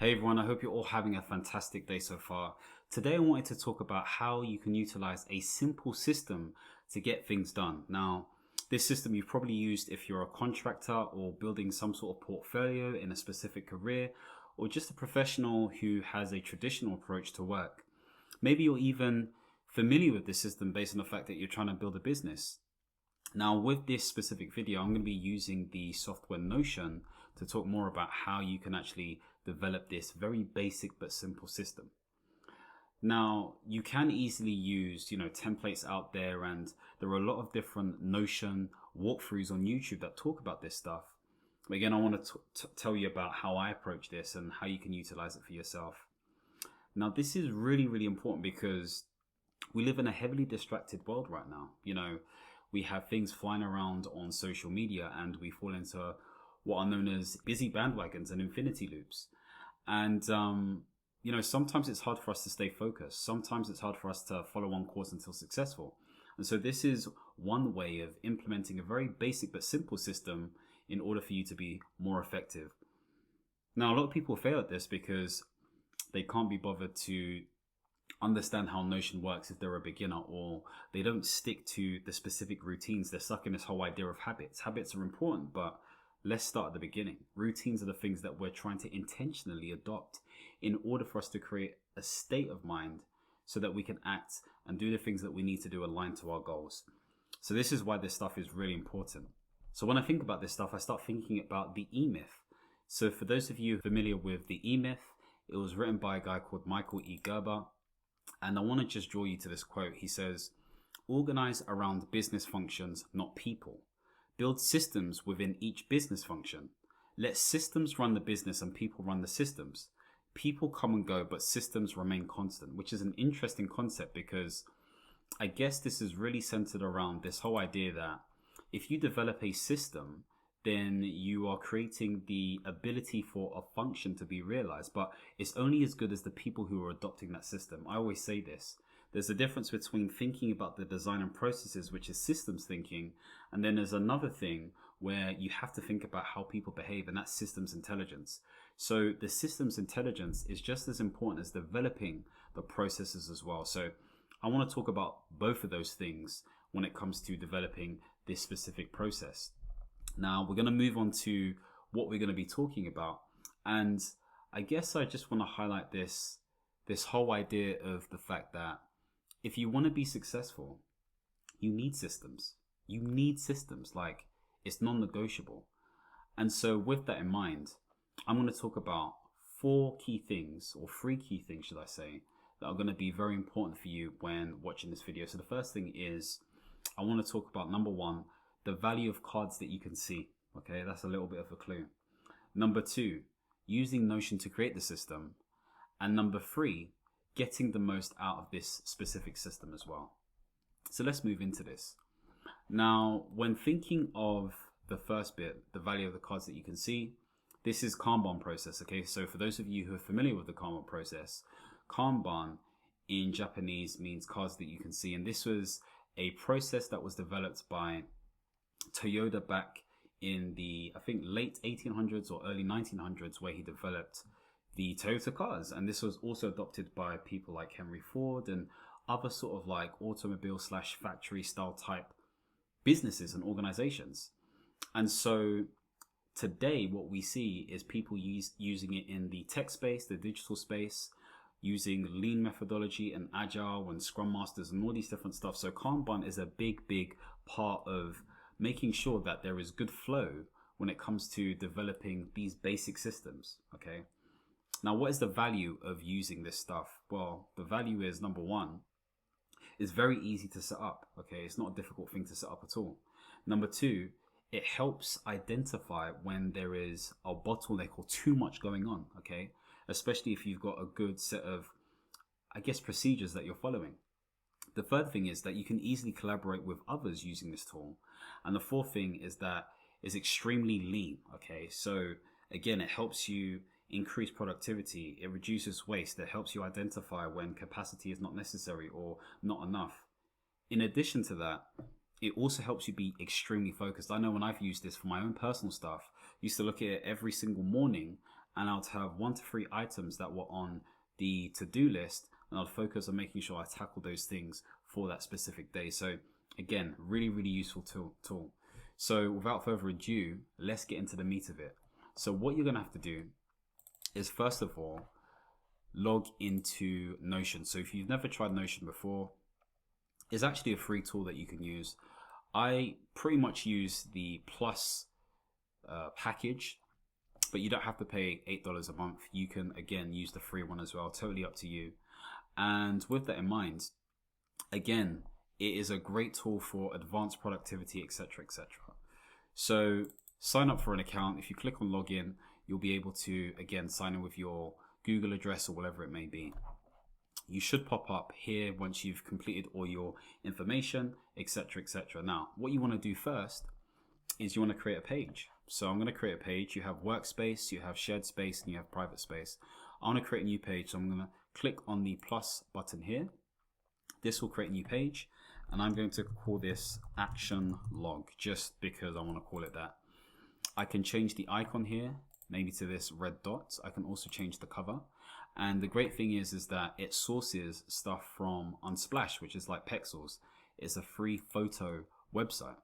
Hey everyone, I hope you're all having a fantastic day so far. Today I wanted to talk about how you can utilize a simple system to get things done. Now, this system you've probably used if you're a contractor or building some sort of portfolio in a specific career, or just a professional who has a traditional approach to work. Maybe you're even familiar with this system based on the fact that you're trying to build a business. Now, with this specific video, I'm going to be using the software Notion to talk more about how you can actually develop this very basic but simple system. Now, you can easily use, templates out there, and there are a lot of different Notion walkthroughs on YouTube that talk about this stuff. But again, I want to tell you about how I approach this and how you can utilize it for yourself. Now, this is really, really important because we live in a heavily distracted world right now. We have things flying around on social media and we fall into what are known as busy bandwagons and infinity loops. And, sometimes it's hard for us to stay focused. Sometimes it's hard for us to follow one course until successful. And so this is one way of implementing a very basic but simple system in order for you to be more effective. Now, a lot of people fail at this because they can't be bothered to understand how Notion works if they're a beginner, or they don't stick to the specific routines. They're stuck in this whole idea of habits. Habits are important, but let's start at the beginning. Routines are the things that we're trying to intentionally adopt in order for us to create a state of mind so that we can act and do the things that we need to do aligned to our goals. So this is why this stuff is really important. So when I think about this stuff, I start thinking about the E-Myth. So for those of you familiar with the E-Myth, it was written by a guy called Michael E. Gerber. And I want to just draw you to this quote. He says, "Organize around business functions, not people. Build systems within each business function. Let systems run the business and people run the systems. People come and go, but systems remain constant," which is an interesting concept because I guess this is really centered around this whole idea that if you develop a system, then you are creating the ability for a function to be realized, but it's only as good as the people who are adopting that system. I always say this. There's a difference between thinking about the design and processes, which is systems thinking, and then there's another thing where you have to think about how people behave, and that's systems intelligence. So the systems intelligence is just as important as developing the processes as well. So I want to talk about both of those things when it comes to developing this specific process. Now we're going to move on to what we're going to be talking about. And I guess I just want to highlight this whole idea of the fact that if you want to be successful, you need systems. You need systems. Like, it's non-negotiable. And so with that in mind, I'm going to talk about three key things, should I say, that are going to be very important for you when watching this video. So the first thing is I want to talk about, number one, the value of cards that you can see. Okay, that's a little bit of a clue. Number two, using Notion to create the system. And number three, getting the most out of this specific system as well. So let's move into this. Now, when thinking of the first bit, the value of the cards that you can see, this is Kanban process. Okay, so for those of you who are familiar with the Kanban process, Kanban in Japanese means cards that you can see. And this was a process that was developed by Toyota back in the, I think, late 1800s or early 1900s, where he developed the Toyota cars. And this was also adopted by people like Henry Ford and other sort of like automobile / factory style type businesses and organizations. And so today what we see is people using it in the tech space, the digital space, using lean methodology and agile and scrum masters and all these different stuff. So Kanban is a big part of making sure that there is good flow when it comes to developing these basic systems. Okay. Now, what is the value of using this stuff? Well, the value is, number one, it's very easy to set up. Okay. It's not a difficult thing to set up at all. Number two, it helps identify when there is a bottleneck or too much going on. Okay. Especially if you've got a good set of, procedures that you're following. The third thing is that you can easily collaborate with others using this tool. And the fourth thing is that it's extremely lean. Okay, so again, it helps you increase productivity. It reduces waste. It helps you identify when capacity is not necessary or not enough. In addition to that, it also helps you be extremely focused. I know when I've used this for my own personal stuff, I used to look at it every single morning and I'd have 1 to 3 items that were on the to-do list, and I'd focus on making sure I tackle those things for that specific day. So again, really, really useful tool. So without further ado, let's get into the meat of it. So what you're going to have to do is, first of all, log into Notion. So if you've never tried Notion before, it's actually a free tool that you can use. I pretty much use the Plus package, but you don't have to pay $8 a month. You can, again, use the free one as well. Totally up to you. And with that in mind, again, it is a great tool for advanced productivity, etc., etc. So sign up for an account. If you click on login, you'll be able to, again, sign in with your Google address or whatever it may be. You should pop up here once you've completed all your information, etc., etc. Now, what you want to do first is you want to create a page. So I'm going to create a page. You have workspace, you have shared space, and you have private space. I want to create a new page, so I'm going to click on the plus button here. This will create a new page, and I'm going to call this action log, just because I want to call it that. I can change the icon here, maybe to this red dot. I can also change the cover. And the great thing is that it sources stuff from Unsplash, which is like Pexels. It's a free photo website.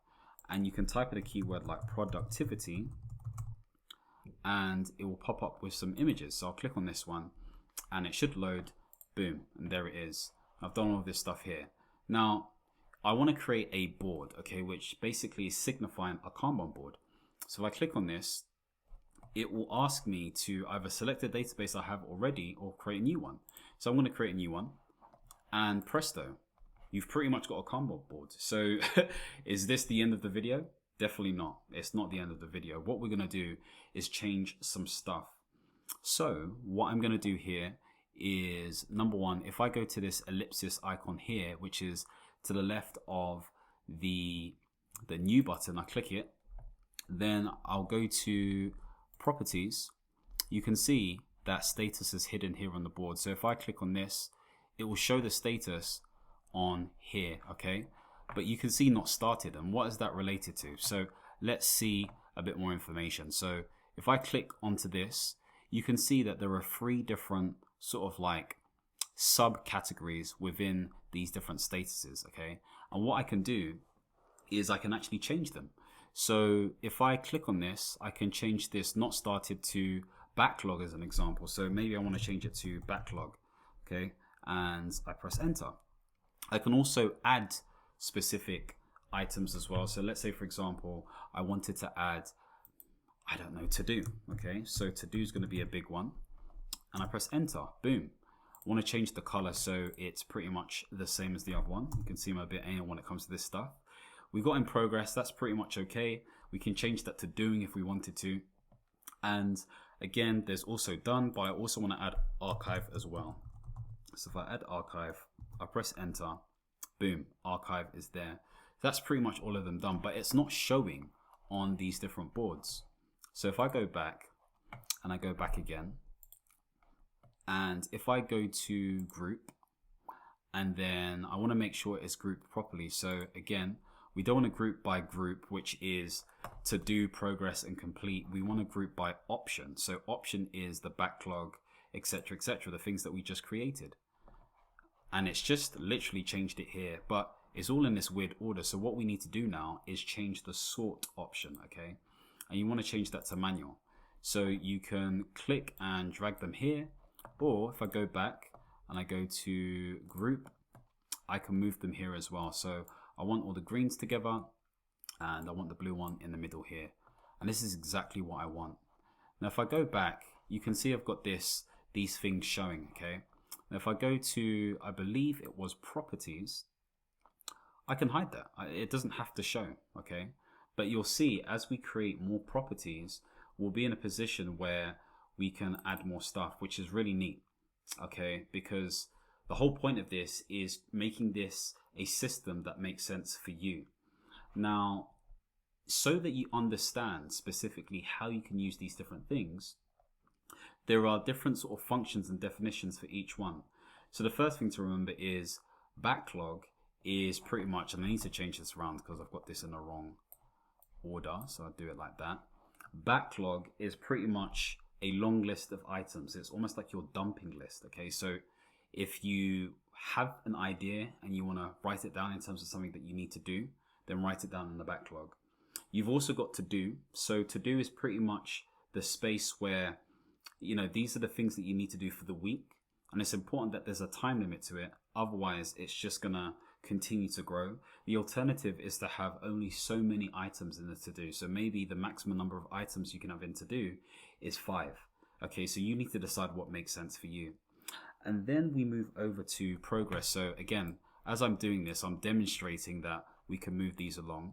And you can type in a keyword like productivity, and it will pop up with some images. So I'll click on this one, and it should load. Boom, and there it is. I've done all of this stuff here. Now, I want to create a board, okay, which basically is signifying a Kanban board. So if I click on this, it will ask me to either select a database I have already or create a new one. So I'm going to create a new one, and presto, you've pretty much got a Kanban board. So is this the end of the video? Definitely not. It's not the end of the video. What we're going to do is change some stuff. So what I'm going to do here is, number one, if I go to this ellipsis icon here, which is to the left of the new button, I click it, then I'll go to properties. You can see that status is hidden here on the board. So if I click on this, it will show the status on here, okay? But you can see not started, and what is that related to? So let's see a bit more information. So if I click onto this, you can see that there are 3 different sort of like subcategories within these different statuses, okay? And what I can do is I can actually change them. So if I click on this, I can change this not started to backlog as an example. So maybe I want to change it to backlog, okay? And I press enter. I can also add specific items as well. So let's say, for example, I wanted to add, I don't know, to do, okay? So to do is going to be a big one. And I press enter, boom. I want to change the color so it's pretty much the same as the other one. You can see I'm a bit anal when it comes to this stuff. We got in progress, that's pretty much okay. We can change that to doing if we wanted to. And again, there's also done, but I also want to add archive as well. So if I add archive, I press enter, boom, archive is there. That's pretty much all of them done, but it's not showing on these different boards. So if I go back, and I go back again, and if I go to group, and then I want to make sure it's grouped properly. So again, we don't want to group by group, which is to do, progress, and complete. We want to group by option. So option is the backlog, etc., etc., the things that we just created. And it's just literally changed it here, but it's all in this weird order. So what we need to do now is change the sort option, okay? And you want to change that to manual. So you can click and drag them here, or if I go back and I go to group, I can move them here as well. So I want all the greens together, and I want the blue one in the middle here. And this is exactly what I want. Now if I go back, you can see I've got these things showing, okay? Now if I go to, I believe it was properties, I can hide that. It doesn't have to show, okay? But you'll see as we create more properties, we'll be in a position where we can add more stuff, which is really neat, okay? Because the whole point of this is making this a system that makes sense for you. Now, so that you understand specifically how you can use these different things, there are different sort of functions and definitions for each one. So the first thing to remember is backlog is pretty much, and I need to change this around because I've got this in the wrong order, so I'll do it like that. Backlog is pretty much a long list of items. It's almost like your dumping list. Okay, so if you have an idea and you want to write it down in terms of something that you need to do, then write it down in the backlog. You've also got to do. So to do is pretty much the space where, these are the things that you need to do for the week. And it's important that there's a time limit to it. Otherwise, it's just going to continue to grow. The alternative is to have only so many items in the to do. So maybe the maximum number of items you can have in to do is 5. Okay, so you need to decide what makes sense for you. And then we move over to progress. So again, as I'm doing this, I'm demonstrating that we can move these along.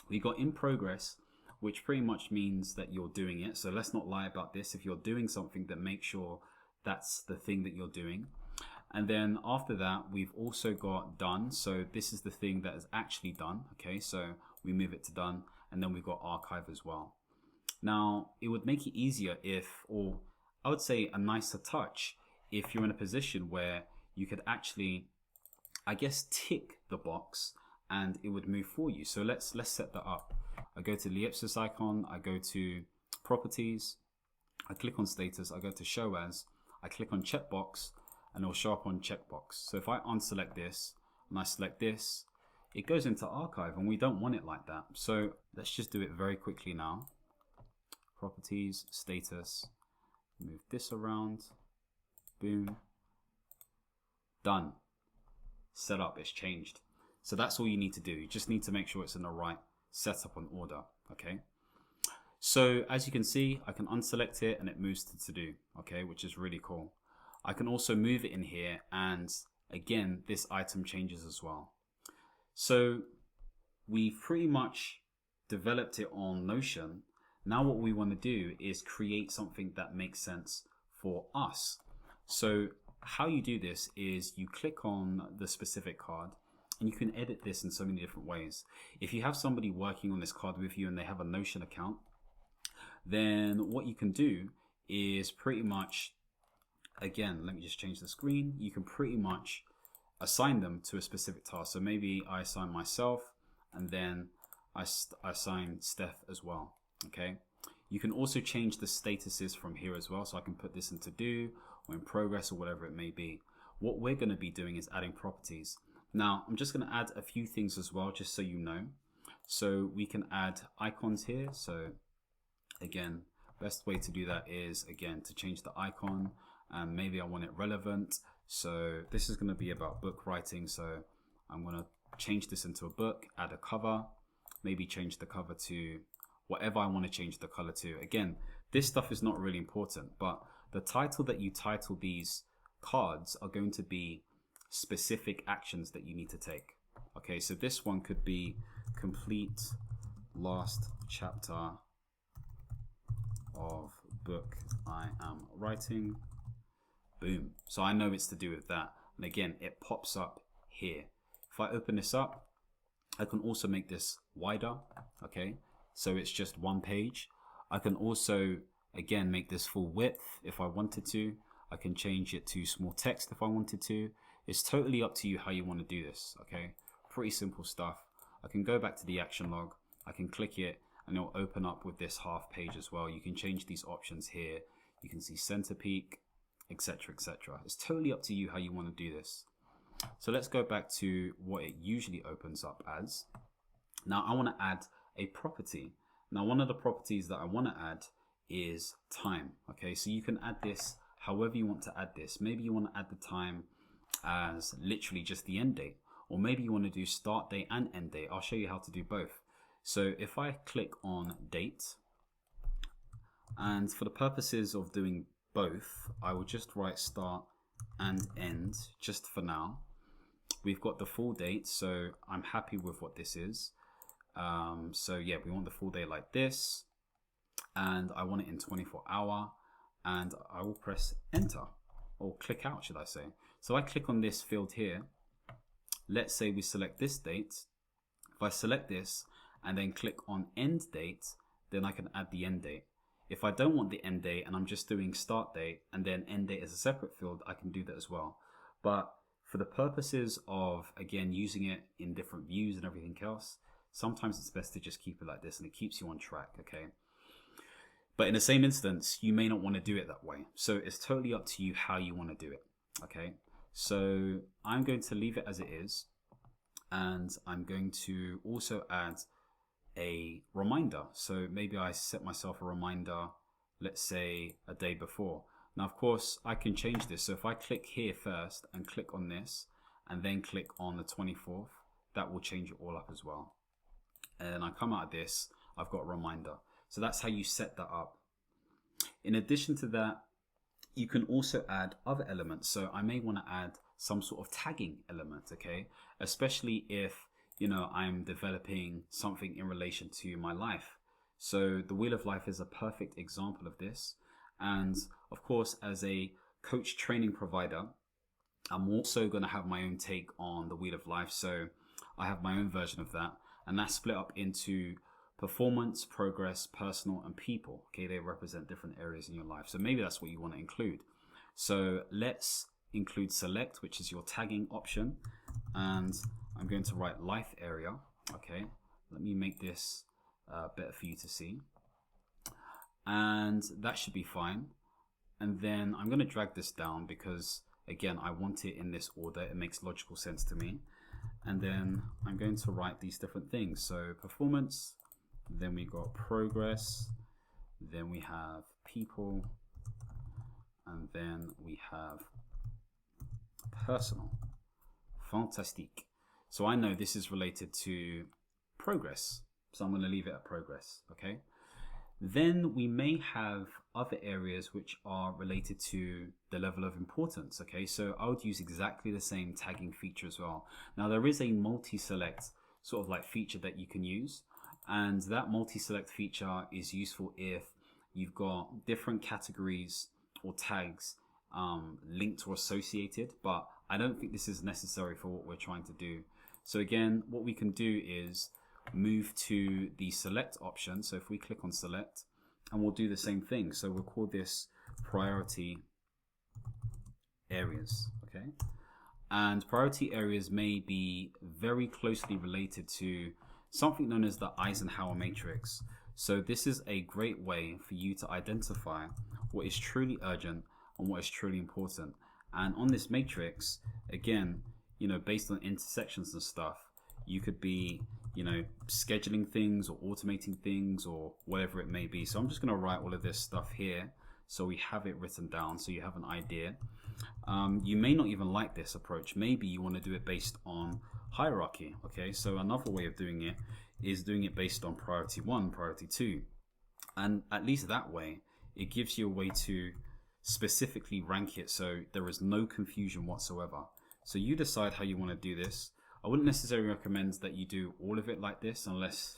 We got in progress, which pretty much means that you're doing it. So let's not lie about this. If you're doing something, then make sure that's the thing that you're doing. And then after that, we've also got done. So this is the thing that is actually done. Okay, so we move it to done. And then we've got archive as well. Now, it would make it easier or I would say a nicer touch, if you're in a position where you could actually, I guess, tick the box and it would move for you. So let's set that up. I go to the ellipsis icon, I go to properties, I click on status, I go to show as, I click on checkbox, and it'll show up on checkbox. So if I unselect this and I select this, it goes into archive, and we don't want it like that. So let's just do it very quickly now. Properties, status, move this around, boom, done. Set up, it's changed. So that's all you need to do. You just need to make sure it's in the right setup and order, okay? So as you can see, I can unselect it and it moves to do, okay, which is really cool. I can also move it in here, and again, this item changes as well. So we've pretty much developed it on Notion. Now what we want to do is create something that makes sense for us. So how you do this is you click on the specific card, and you can edit this in so many different ways. If you have somebody working on this card with you and they have a Notion account, then what you can do is pretty much, again, let me just change the screen. You can pretty much assign them to a specific task. So maybe I assign myself, and then I assign Steph as well. Okay. You can also change the statuses from here as well. So I can put this in to do or in progress or whatever it may be. What we're going to be doing is adding properties. Now I'm just going to add a few things as well, just so you know. So we can add icons here. So again, best way to do that is, again, to change the icon. And maybe I want it relevant. So this is going to be about book writing. So I'm going to change this into a book, add a cover, maybe change the cover to whatever I want to change the color to. Again, this stuff is not really important, but the title that you title these cards are going to be specific actions that you need to take. Okay, so this one could be complete last chapter of book I am writing. Boom. So I know it's to do with that. And again, it pops up here. If I open this up, I can also make this wider. Okay. So it's just one page. I can also, again, make this full width if I wanted to. I can change it to small text if I wanted to. It's totally up to you how you want to do this. Okay. Pretty simple stuff. I can go back to the action log. I can click it and it'll open up with this half page as well. You can change these options here. You can see center peak, etc., etc. It's totally up to you how you want to do this. So let's go back to what it usually opens up as. Now I want to add a property. Now one of the properties that I want to add is time. Okay, so you can add this however you want to add this. Maybe you want to add the time as literally just the end date, or maybe you want to do start date and end date. I'll show you how to do both. So if I click on date, and for the purposes of doing both, I will just write start and end just for now. We've got the full date, so I'm happy with what this is. So yeah, we want the full day like this, and I want it in 24-hour, and I will press enter, or click out, should I say. So I click on this field here. Let's say we select this date. If I select this and then click on end date, then I can add the end date. If I don't want the end date and I'm just doing start date and then end date as a separate field, I can do that as well. But for the purposes of, again, using it in different views and everything else, sometimes it's best to just keep it like this, and it keeps you on track, okay? But in the same instance, you may not want to do it that way. So it's totally up to you how you want to do it. Okay. So I'm going to leave it as it is. And I'm going to also add a reminder. So maybe I set myself a reminder, let's say a day before. Now, of course, I can change this. So if I click here first and click on this and then click on the 24th, that will change it all up as well. And I come out of this, I've got a reminder. So that's how you set that up. In addition to that, you can also add other elements. So I may want to add some sort of tagging element, okay? Especially if, I'm developing something in relation to my life. So the Wheel of Life is a perfect example of this. And of course, as a coach training provider, I'm also going to have my own take on the Wheel of Life. So I have my own version of that. And that's split up into performance, progress, personal, and people. Okay, they represent different areas in your life. So maybe that's what you want to include. So let's include select, which is your tagging option. And I'm going to write life area. Okay, let me make this better for you to see. And that should be fine. And then I'm going to drag this down because, again, I want it in this order. It makes logical sense to me. And then I'm going to write these different things. So performance, then we got progress, then we have people, and then we have personal. Fantastic. So I know this is related to progress. So I'm going to leave it at progress. Okay. Then we may have other areas which are related to the level of importance. Okay, so I would use exactly the same tagging feature as well. Now there is a multi-select sort of like feature that you can use, and that multi-select feature is useful if you've got different categories or tags linked or associated, but I don't think this is necessary for what we're trying to do. So again, what we can do is move to the select option. So if we click on select, and we'll do the same thing. So we'll call this priority areas. Okay, and priority areas may be very closely related to something known as the Eisenhower matrix. So this is a great way for you to identify what is truly urgent and what is truly important. And on this matrix, again, based on intersections and stuff, you could be scheduling things or automating things or whatever it may be. So I'm just going to write all of this stuff here so we have it written down so you have an idea. You may not even like this approach. Maybe you want to do it based on hierarchy. Okay, so another way of doing it is doing it based on priority 1, priority 2. And at least that way, it gives you a way to specifically rank it so there is no confusion whatsoever. So you decide how you want to do this. I wouldn't necessarily recommend that you do all of it like this unless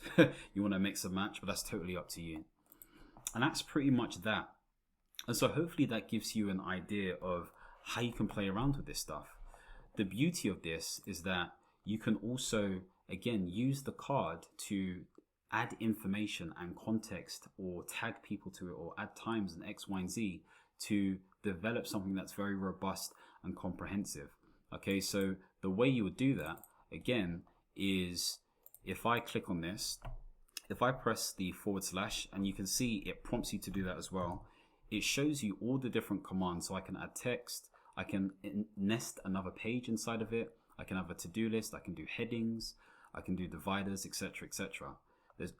you want to mix and match, but that's totally up to you. And that's pretty much that. And so hopefully that gives you an idea of how you can play around with this stuff. The beauty of this is that you can also, again, use the card to add information and context or tag people to it or add times and X, Y, and Z to develop something that's very robust and comprehensive. Okay, so the way you would do that, again, is if I click on this, if I press the / and you can see it prompts you to do that as well, it shows you all the different commands. So I can add text, I can nest another page inside of it, I can have a to-do list, I can do headings, I can do dividers, etc., etc.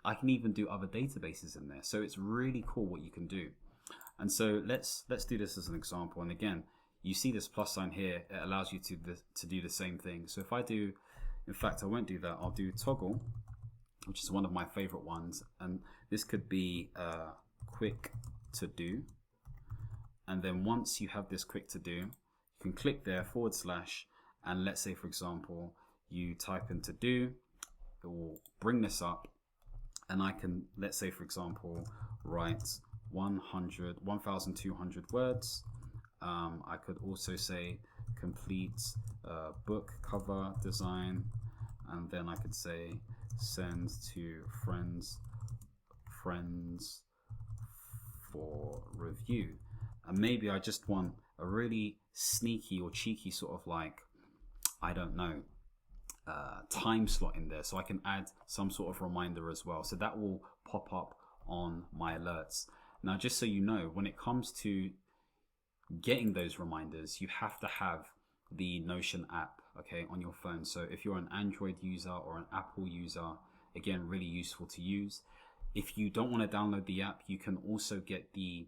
I can even do other databases in there. So it's really cool what you can do. And so let's do this as an example. And again, you see this plus sign here, it allows you to do the same thing. So if I do, in fact, I won't do that. I'll do toggle, which is one of my favorite ones. And this could be quick to do. And then once you have this quick to do, you can click there / and let's say, for example, you type in to do, it will bring this up. And I can, let's say, for example, write 1,200 words. I could also say complete book cover design, and then I could say send to friends for review. And maybe I just want a really sneaky or cheeky sort of like, I don't know, time slot in there, so I can add some sort of reminder as well. So that will pop up on my alerts. Now, just so you know, when it comes to getting those reminders, you have to have the Notion app, okay, on your phone. So if you're an Android user or an Apple user, again, really useful to use. If you don't want to download the app, you can also get the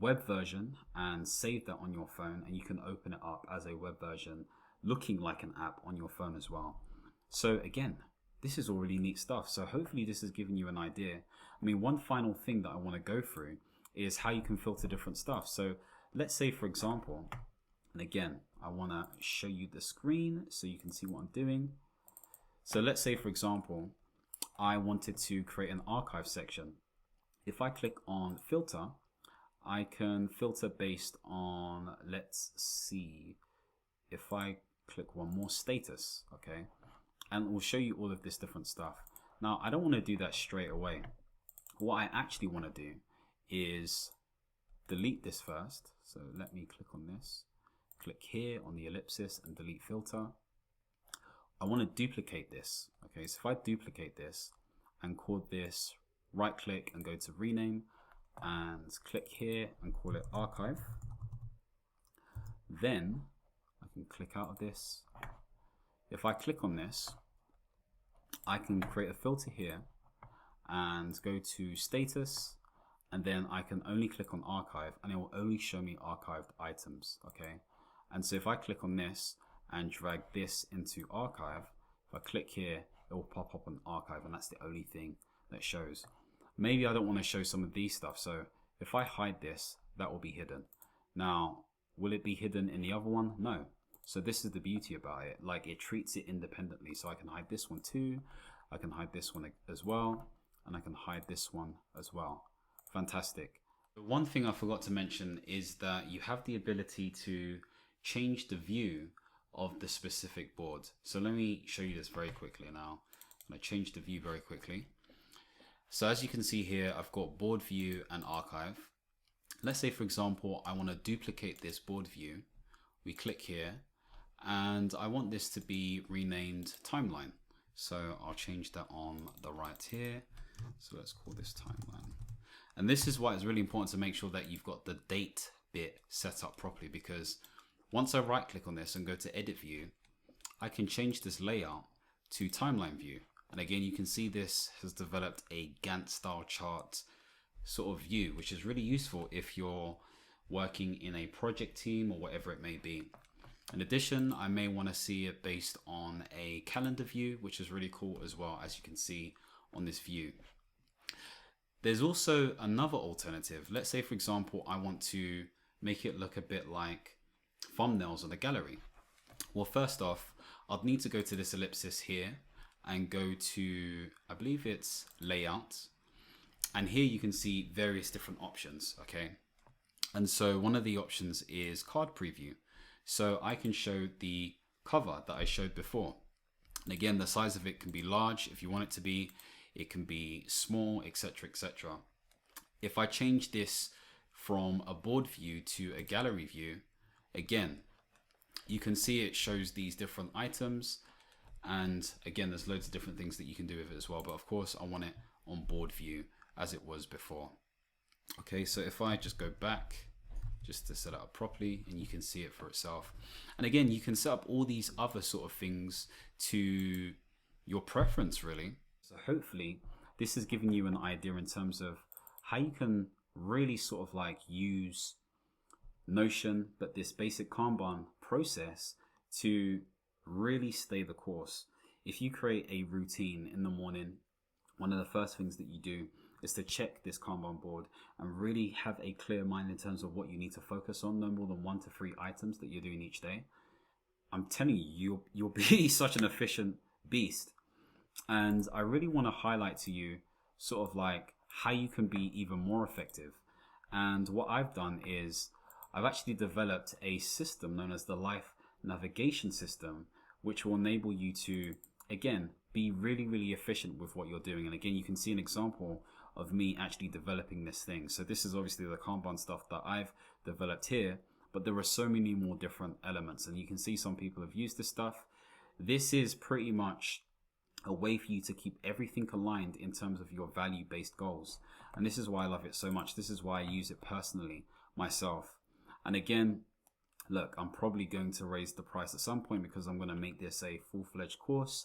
web version and save that on your phone, and you can open it up as a web version looking like an app on your phone as well. So again, this is all really neat stuff. So hopefully this has given you an idea. I mean, one final thing that I want to go through is how you can filter different stuff. So let's say, for example, and again, I want to show you the screen so you can see what I'm doing. So let's say, for example, I wanted to create an archive section. If I click on filter, I can filter based on, let's see, if I click one more, status, okay, and it will show you all of this different stuff. Now, I don't want to do that straight away. What I actually want to do is delete this first. So let me click on this, click here on the ellipsis and delete filter. I want to duplicate this, okay, so if I duplicate this and call this, right click and go to rename and click here and call it archive, then I can click out of this. If I click on this, I can create a filter here and go to status, and then I can only click on archive and it will only show me archived items, okay? And so if I click on this and drag this into archive, if I click here, it will pop up on archive, and that's the only thing that shows. Maybe I don't want to show some of these stuff, so if I hide this, that will be hidden. Now, will it be hidden in the other one? No. So this is the beauty about it, like it treats it independently. So I can hide this one too, I can hide this one as well, and I can hide this one as well. Fantastic. One thing I forgot to mention is that you have the ability to change the view of the specific board. So let me show you this very quickly now. I'm going to change the view very quickly. So as you can see here, I've got board view and archive. Let's say, for example, I want to duplicate this board view. We click here and I want this to be renamed timeline. So I'll change that on the right here. So let's call this timeline. And this is why it's really important to make sure that you've got the date bit set up properly, because once I right click on this and go to edit view, I can change this layout to timeline view. And again, you can see this has developed a Gantt style chart sort of view, which is really useful if you're working in a project team or whatever it may be. In addition, I may want to see it based on a calendar view, which is really cool as well, as you can see on this view. There's also another alternative. Let's say, for example, I want to make it look a bit like thumbnails on a gallery. Well, first off, I'd need to go to this ellipsis here and go to, I believe it's layout. And here you can see various different options, okay? And so one of the options is card preview. So I can show the cover that I showed before. And again, the size of it can be large if you want it to be. It can be small, etc., etc. If I change this from a board view to a gallery view, again, you can see it shows these different items. And again, there's loads of different things that you can do with it as well. But of course, I want it on board view as it was before. Okay, so if I just go back just to set it up properly, and you can see it for itself. And again, you can set up all these other sort of things to your preference, really. So hopefully this has given you an idea in terms of how you can really sort of like use Notion, but this basic Kanban process to really stay the course. If you create a routine in the morning, one of the first things that you do is to check this Kanban board and really have a clear mind in terms of what you need to focus on, no more than 1 to 3 items that you're doing each day. I'm telling you, you'll be such an efficient beast. And I really want to highlight to you sort of like how you can be even more effective. And what I've done is I've actually developed a system known as the Life Navigation System, which will enable you to, again, be really, really efficient with what you're doing. And again, you can see an example of me actually developing this thing. So this is obviously the Kanban stuff that I've developed here, but there are so many more different elements. And you can see some people have used this stuff. This is pretty much a way for you to keep everything aligned in terms of your value-based goals. And this is why I love it so much. This is why I use it personally myself. And again, look, I'm probably going to raise the price at some point because I'm going to make this a full-fledged course.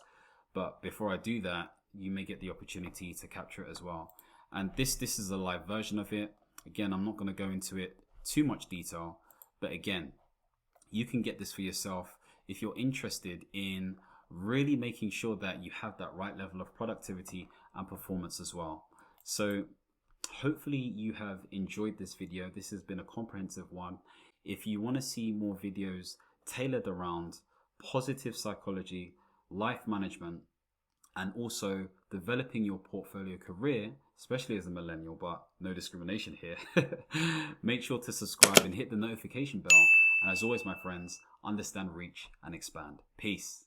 But before I do that, you may get the opportunity to capture it as well. And this is a live version of it. Again, I'm not going to go into it too much detail, but again, you can get this for yourself if you're interested in really making sure that you have that right level of productivity and performance as well. So hopefully you have enjoyed this video. This has been a comprehensive one. If you want to see more videos tailored around positive psychology, life management, and also developing your portfolio career, especially as a millennial, but no discrimination here, make sure to subscribe and hit the notification bell. And as always, my friends, understand, reach, and expand. Peace.